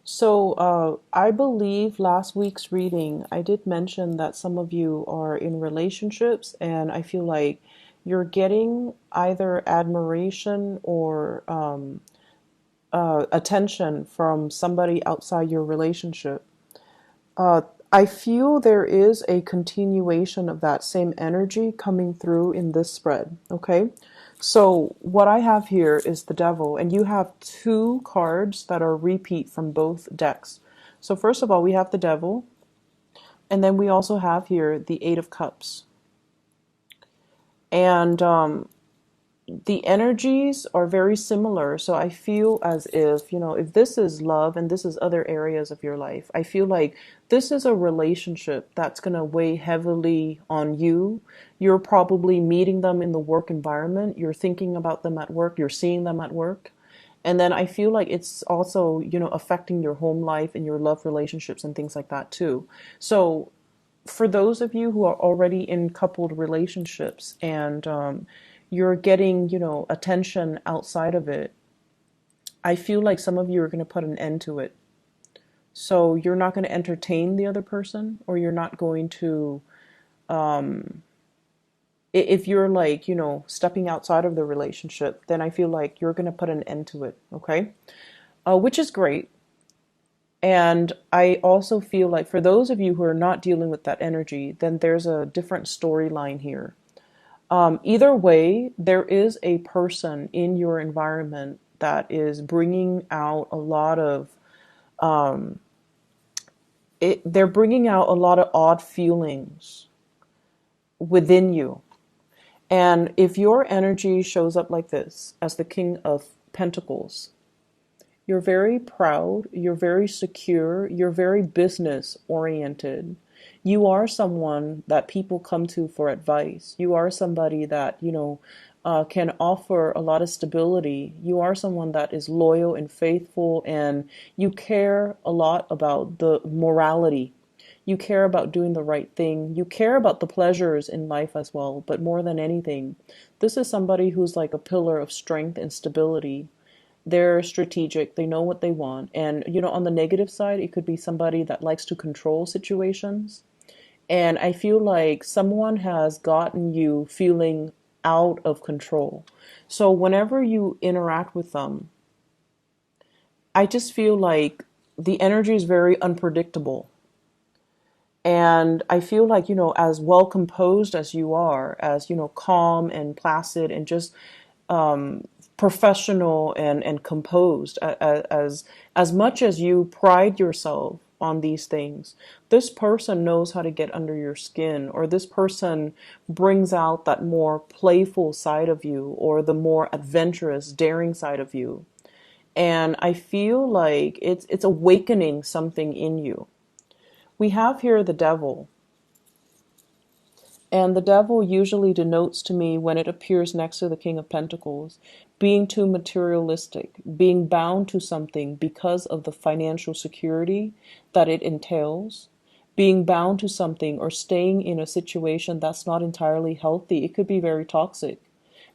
I believe last week's reading, I did mention that some of you are in relationships, and I feel like you're getting either admiration or attention from somebody outside your relationship. Uh, I feel there is a continuation of that same energy coming through in this spread. Okay. So, what I have here is the devil, and you have two cards that are repeat from both decks. So, first of all, we have the devil, and then we also have here the Eight of Cups. And the energies are very similar. So I feel as if, if this is love and this is other areas of your life, I feel like this is a relationship that's going to weigh heavily on you. You're probably meeting them in the work environment. You're thinking about them at work. You're seeing them at work. And then I feel like it's also, affecting your home life and your love relationships and things like that too. So for those of you who are already in coupled relationships and you're getting, attention outside of it, I feel like some of you are going to put an end to it. So you're not going to entertain the other person, or you're not going to, if you're like, stepping outside of the relationship, then I feel like you're going to put an end to it. Okay. Which is great. And I also feel like for those of you who are not dealing with that energy, then there's a different storyline here. Either way, there is a person in your environment that is bringing out a lot of they're bringing out a lot of odd feelings within you. And if your energy shows up like this as the King of Pentacles, you're very proud, you're very secure, you're very business oriented. You are someone that people come to for advice. You are somebody that, can offer a lot of stability. You are someone that is loyal and faithful, and you care a lot about the morality. You care about doing the right thing. You care about the pleasures in life as well. But more than anything, this is somebody who's like a pillar of strength and stability. They're strategic, they know what they want. And, on the negative side, it could be somebody that likes to control situations. And I feel like someone has gotten you feeling out of control. So whenever you interact with them, I just feel like the energy is very unpredictable. And I feel like, as well composed as you are, as, calm and placid and just professional and composed, as much as you pride yourself on these things, this person knows how to get under your skin, or this person brings out that more playful side of you, or the more adventurous, daring side of you. And I feel like it's awakening something in you. We have here the devil. And the devil usually denotes to me, when it appears next to the King of Pentacles, being too materialistic, being bound to something because of the financial security that it entails, being bound to something or staying in a situation that's not entirely healthy. It could be very toxic,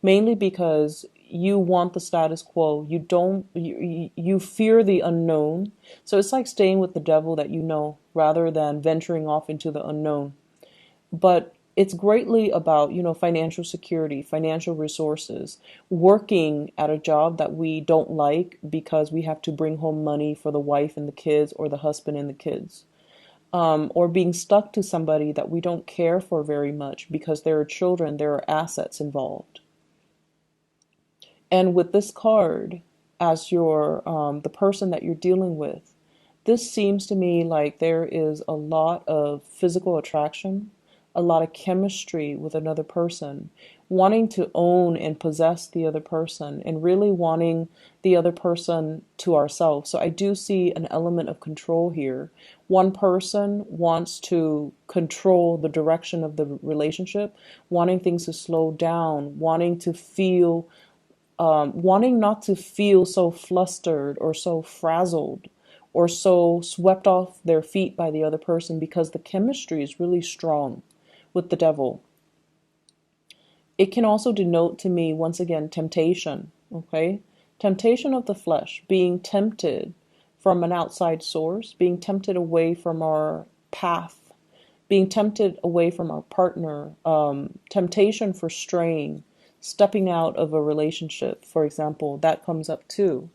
mainly because you want the status quo. You fear the unknown. So it's like staying with the devil that you know rather than venturing off into the unknown. But it's greatly about, financial security, financial resources, working at a job that we don't like because we have to bring home money for the wife and the kids, or the husband and the kids. Or being stuck to somebody that we don't care for very much because there are children, there are assets involved. And with this card, as your the person that you're dealing with, this seems to me like there is a lot of physical attraction, a lot of chemistry with another person, wanting to own and possess the other person, and really wanting the other person to ourselves. So I do see an element of control here. One person wants to control the direction of the relationship, wanting things to slow down, wanting not to feel so flustered or so frazzled or so swept off their feet by the other person, because the chemistry is really strong with the devil. It can also denote to me, once again, temptation, okay? Temptation of the flesh, being tempted from an outside source, being tempted away from our path, being tempted away from our partner, temptation for straying, stepping out of a relationship, for example, that comes up too.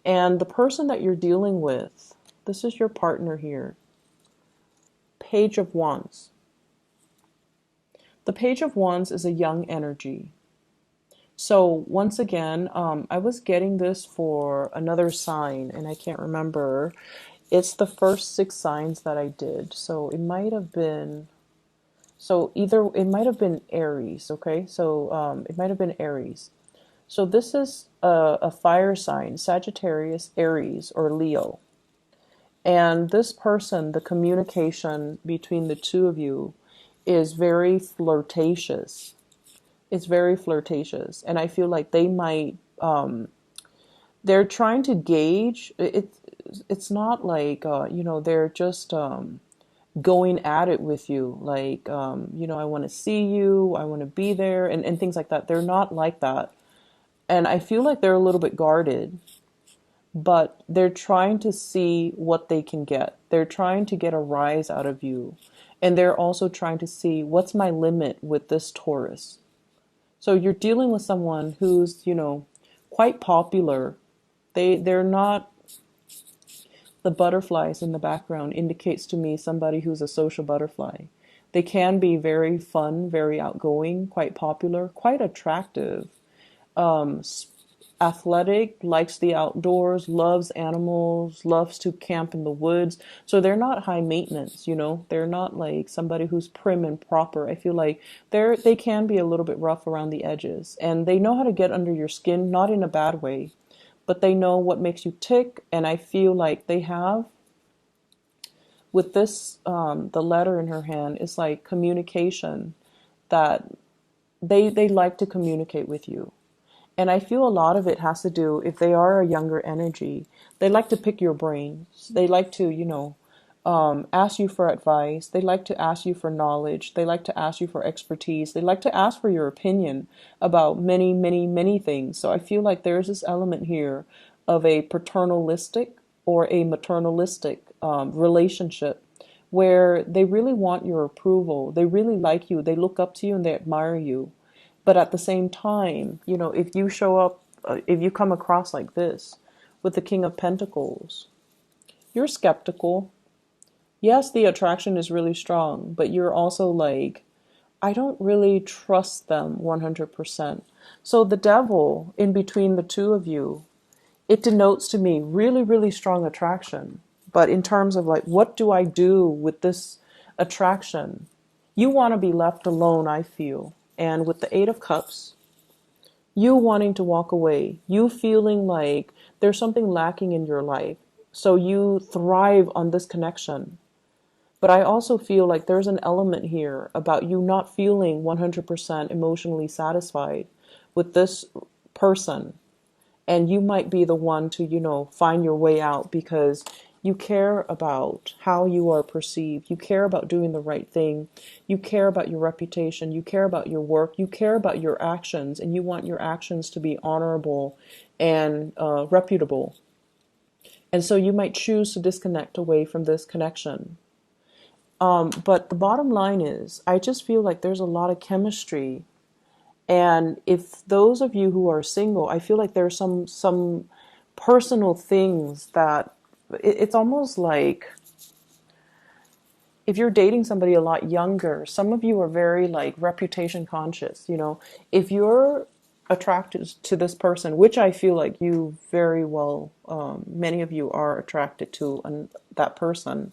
And the person that you're dealing with, this is your partner here. Page of Wands. The Page of Wands is a young energy. So once again, I was getting this for another sign, and I can't remember. It's the first 6 signs that I did. So it might have been, it might have been Aries, okay? So it might have been Aries. So this is a fire sign, Sagittarius, Aries, or Leo. And this person, the communication between the two of you is very flirtatious. It's very flirtatious. And I feel like they might, they're trying to gauge, it's not like, they're just going at it with you. Like, I want to see you, I want to be there, and things like that. They're not like that. And I feel like they're a little bit guarded, but they're trying to see what they can get. They're trying to get a rise out of you. And they're also trying to see, what's my limit with this Taurus? So you're dealing with someone who's, quite popular. They're not, the butterflies in the background indicates to me somebody who's a social butterfly. They can be very fun, very outgoing, quite popular, quite attractive, athletic, likes the outdoors, loves animals, loves to camp in the woods. So they're not high maintenance, they're not like somebody who's prim and proper. I feel like they can be a little bit rough around the edges, and they know how to get under your skin, not in a bad way, but they know what makes you tick. And I feel like they have, with this, the letter in her hand is like communication, that they like to communicate with you. And I feel a lot of it has to do, if they are a younger energy, they like to pick your brains. They like to, ask you for advice. They like to ask you for knowledge. They like to ask you for expertise. They like to ask for your opinion about many, many, many things. So I feel like there's this element here of a paternalistic or a maternalistic relationship, where they really want your approval. They really like you. They look up to you and they admire you. But at the same time, if you show up, if you come across like this with the King of Pentacles, you're skeptical. Yes, the attraction is really strong, but you're also like, I don't really trust them 100%. So the devil in between the two of you, it denotes to me really, really strong attraction. But in terms of like, what do I do with this attraction? You want to be left alone, I feel. And with the 8 of Cups, you wanting to walk away, you feeling like there's something lacking in your life. So you thrive on this connection. But I also feel like there's an element here about you not feeling 100% emotionally satisfied with this person. And you might be the one to, find your way out, because you care about how you are perceived. You care about doing the right thing. You care about your reputation. You care about your work. You care about your actions, and you want your actions to be honorable and reputable. And so you might choose to disconnect away from this connection. But the bottom line is, I just feel like there's a lot of chemistry. And if those of you who are single, I feel like there's some personal things that it's almost like, if you're dating somebody a lot younger, some of you are very like reputation conscious. If you're attracted to this person, which I feel like you very well, many of you are attracted to that person.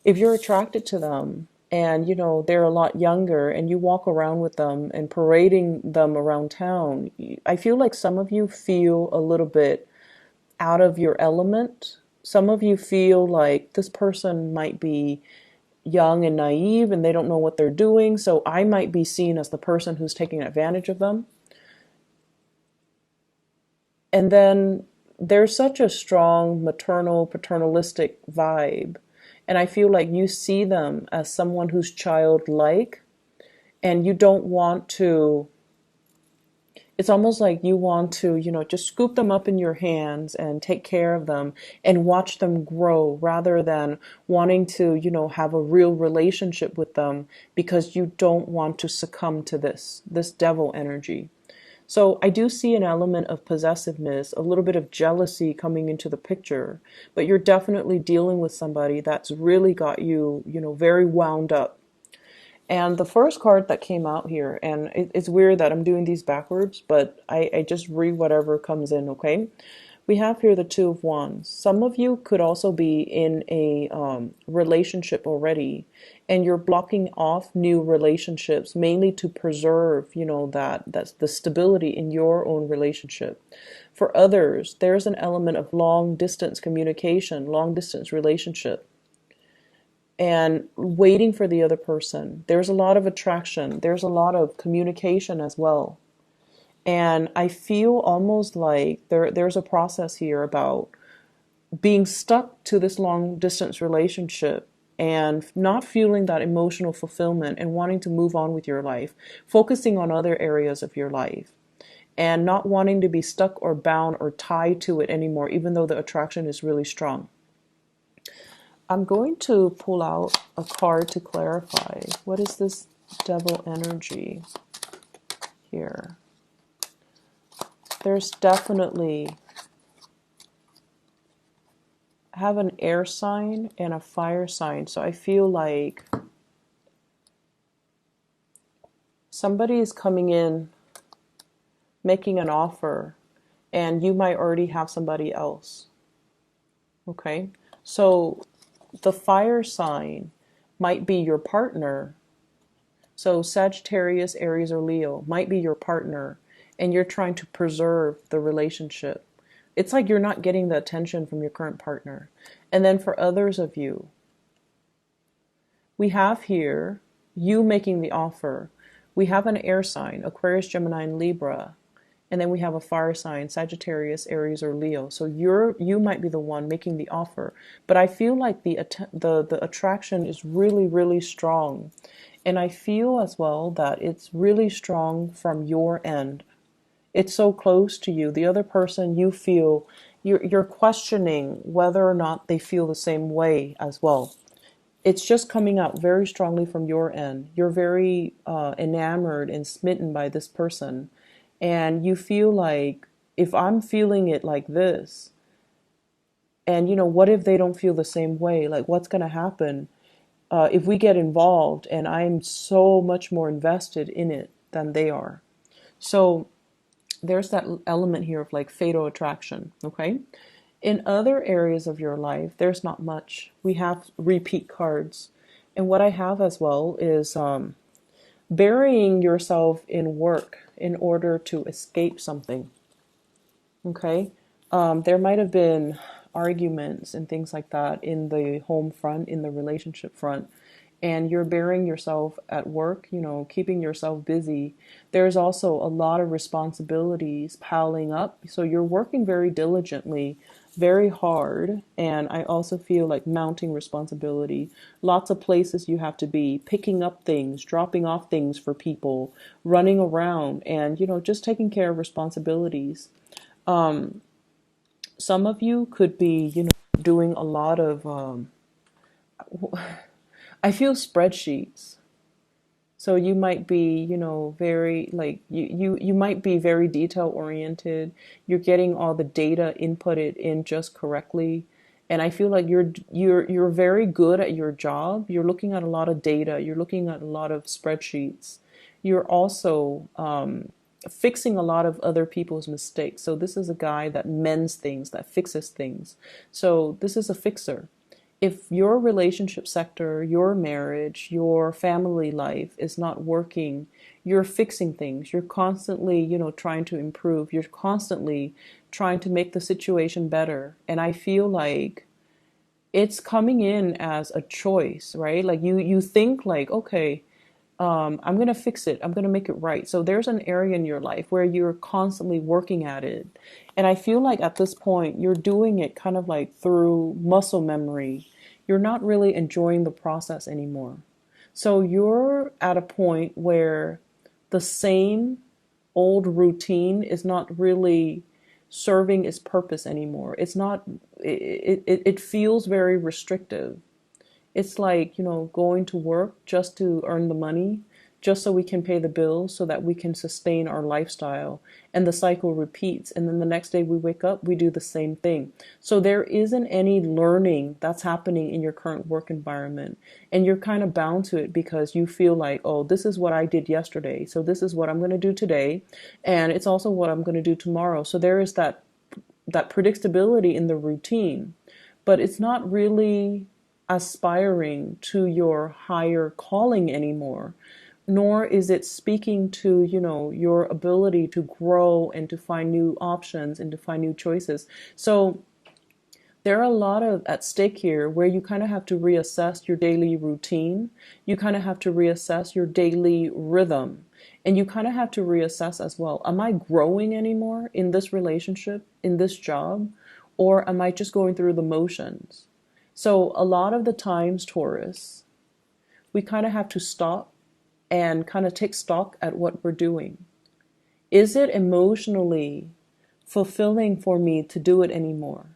If you're attracted to them and, they're a lot younger, and you walk around with them and parading them around town, I feel like some of you feel a little bit out of your element. Some of you feel like this person might be young and naive and they don't know what they're doing. So I might be seen as the person who's taking advantage of them. And then there's such a strong maternal, paternalistic vibe. And I feel like you see them as someone who's childlike, and you don't want to, It's almost like you want to, just scoop them up in your hands and take care of them and watch them grow rather than wanting to, have a real relationship with them because you don't want to succumb to this devil energy. So I do see an element of possessiveness, a little bit of jealousy coming into the picture, but you're definitely dealing with somebody that's really got you, very wound up. And the first card that came out here, and it's weird that I'm doing these backwards, but I just read whatever comes in, okay? We have here the Two of Wands. Some of you could also be in a relationship already, and you're blocking off new relationships mainly to preserve, that's the stability in your own relationship. For others, there's an element of long distance communication, long distance relationship, and waiting for the other person. There's a lot of attraction. There's a lot of communication as well. And I feel almost like there's a process here about being stuck to this long distance relationship and not feeling that emotional fulfillment and wanting to move on with your life, focusing on other areas of your life and not wanting to be stuck or bound or tied to it anymore, even though the attraction is really strong. I'm going to pull out a card to clarify. What is this devil energy here? There's definitely have an air sign and a fire sign. So I feel like somebody is coming in, making an offer, and you might already have somebody else. Okay? So the fire sign might be your partner. So Sagittarius, Aries, or Leo might be your partner, and you're trying to preserve the relationship. It's like you're not getting the attention from your current partner. And then for others of you, we have here you making the offer. We have an air sign, Aquarius, Gemini, and Libra. And then we have a fire sign, Sagittarius, Aries, or Leo. So you might be the one making the offer. But I feel like the attraction is really, really strong. And I feel as well that it's really strong from your end. It's so close to you. The other person, you feel, you're questioning whether or not they feel the same way as well. It's just coming out very strongly from your end. You're very enamored and smitten by this person. And you feel like, if I'm feeling it like this, and what if they don't feel the same way? Like, what's going to happen if we get involved and I'm so much more invested in it than they are? So there's that element here of like fatal attraction, okay? In other areas of your life, there's not much. We have repeat cards. And what I have as well is burying yourself in work in order to escape something, okay? There might have been arguments and things like that in the home front, in the relationship front, and you're burying yourself at work, keeping yourself busy. There's also a lot of responsibilities piling up. So you're working very diligently, very hard. And I also feel like mounting responsibility. Lots of places you have to be, picking up things, dropping off things for people, running around, and, just taking care of responsibilities. Some of you could be, doing a lot of, I feel spreadsheets. So you might be, very like you might be very detail oriented. You're getting all the data inputted in just correctly. And I feel like you're very good at your job. You're looking at a lot of data. You're looking at a lot of spreadsheets. You're also fixing a lot of other people's mistakes. So this is a guy that mends things, that fixes things. So this is a fixer. If your relationship sector, your marriage, your family life is not working, you're fixing things. You're constantly, trying to improve. You're constantly trying to make the situation better. And I feel like it's coming in as a choice, right? Like you think like, okay, I'm going to fix it. I'm going to make it right. So there's an area in your life where you're constantly working at it. And I feel like at this point, you're doing it kind of like through muscle memory. You're not really enjoying the process anymore. So you're at a point where the same old routine is not really serving its purpose anymore. It's not, it feels very restrictive. It's like, going to work just to earn the money, just so we can pay the bills, so that we can sustain our lifestyle. And the cycle repeats. And then the next day we wake up, we do the same thing. So there isn't any learning that's happening in your current work environment. And you're kind of bound to it because you feel like, oh, this is what I did yesterday, so this is what I'm going to do today. And it's also what I'm going to do tomorrow. So there is that predictability in the routine. But it's not really aspiring to your higher calling anymore, nor is it speaking to, your ability to grow and to find new options and to find new choices. So there are a lot of at stake here where you kind of have to reassess your daily routine. You kind of have to reassess your daily rhythm. And you kind of have to reassess as well. Am I growing anymore in this relationship, in this job? Or am I just going through the motions? So a lot of the times, Taurus, we kind of have to stop and kind of take stock at what we're doing. Is it emotionally fulfilling for me to do it anymore?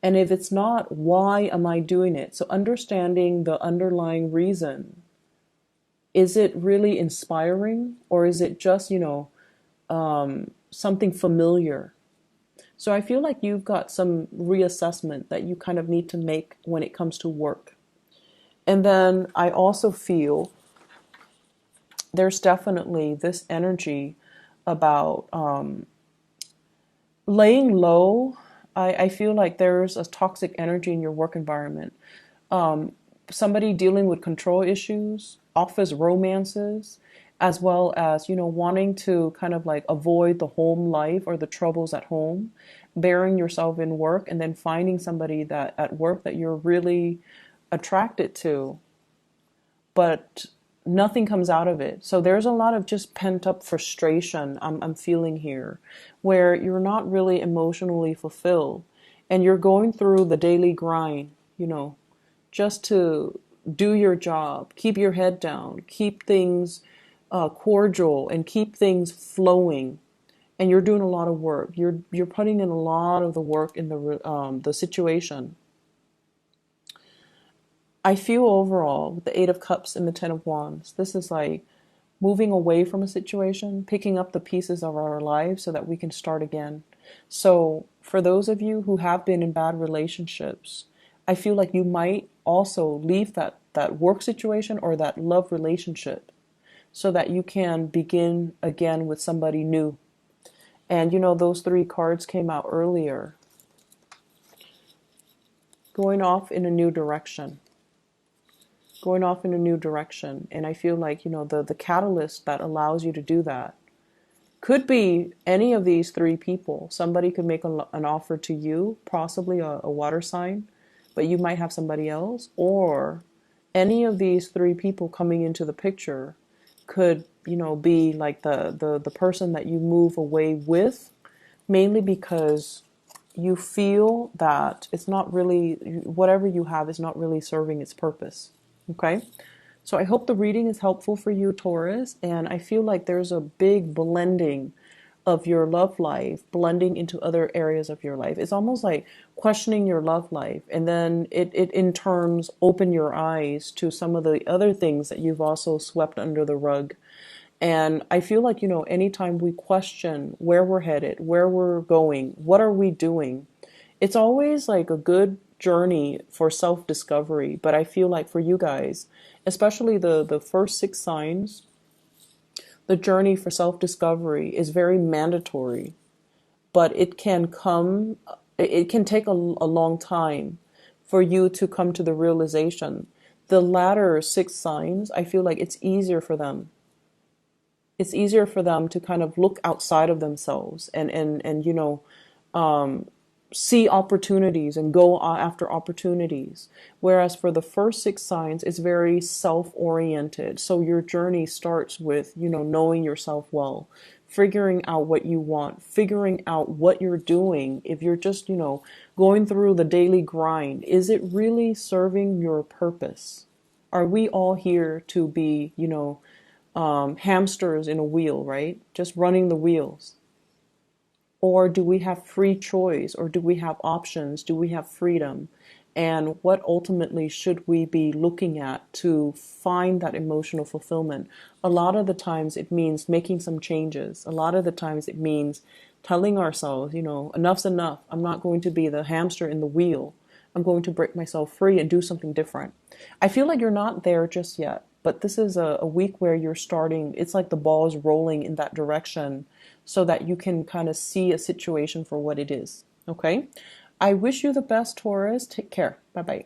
And if it's not, why am I doing it? So understanding the underlying reason. Is it really inspiring, or is it just, something familiar? So I feel like you've got some reassessment that you kind of need to make when it comes to work. And then I also feel there's definitely this energy about laying low. I feel like there's a toxic energy in your work environment. Somebody dealing with control issues, office romances, as well as, wanting to kind of like avoid the home life or the troubles at home, burying yourself in work, and then finding somebody that at work that you're really attracted to, but nothing comes out of it. So there's a lot of just pent up frustration I'm feeling here, where you're not really emotionally fulfilled and you're going through the daily grind, just to do your job, keep your head down, keep things cordial, and keep things flowing. And you're doing a lot of work. You're putting in a lot of the work in the situation. I feel overall with the Eight of Cups and the Ten of Wands, this is like moving away from a situation, picking up the pieces of our lives so that we can start again. So for those of you who have been in bad relationships, I feel like you might also leave that work situation or that love relationship so that you can begin again with somebody new. And those three cards came out earlier. Going off in a new direction. Going off in a new direction. And I feel like, the catalyst that allows you to do that could be any of these three people. Somebody could make an offer to you, possibly a water sign, but you might have somebody else. Or any of these three people coming into the picture could, be like the person that you move away with, mainly because you feel that it's not really, whatever you have is not really serving its purpose. Okay? So I hope the reading is helpful for you, Taurus, and I feel like there's a big blending of your love life blending into other areas of your life. It's almost like questioning your love life, and then it in terms open your eyes to some of the other things that you've also swept under the rug. And I feel like, anytime we question where we're headed, where we're going, what are we doing, it's always like a good journey for self-discovery. But I feel like for you guys, especially the first 6 signs, the journey for self-discovery is very mandatory, but it can take a long time for you to come to the realization. The latter 6 signs, I feel like it's easier for them. It's easier for them to kind of look outside of themselves and see opportunities and go after opportunities. Whereas for the first 6 signs, it's very self-oriented. So your journey starts with, knowing yourself well, figuring out what you want, figuring out what you're doing. If you're just, going through the daily grind, is it really serving your purpose? Are we all here to be, hamsters in a wheel, right? Just running the wheels. Or do we have free choice? Or do we have options? Do we have freedom? And what ultimately should we be looking at to find that emotional fulfillment? A lot of the times it means making some changes. A lot of the times it means telling ourselves, enough's enough. I'm not going to be the hamster in the wheel. I'm going to break myself free and do something different. I feel like you're not there just yet, but this is a week where you're starting. It's like the ball is rolling in that direction so that you can kind of see a situation for what it is. Okay? I wish you the best, Taurus. Take care. Bye-bye.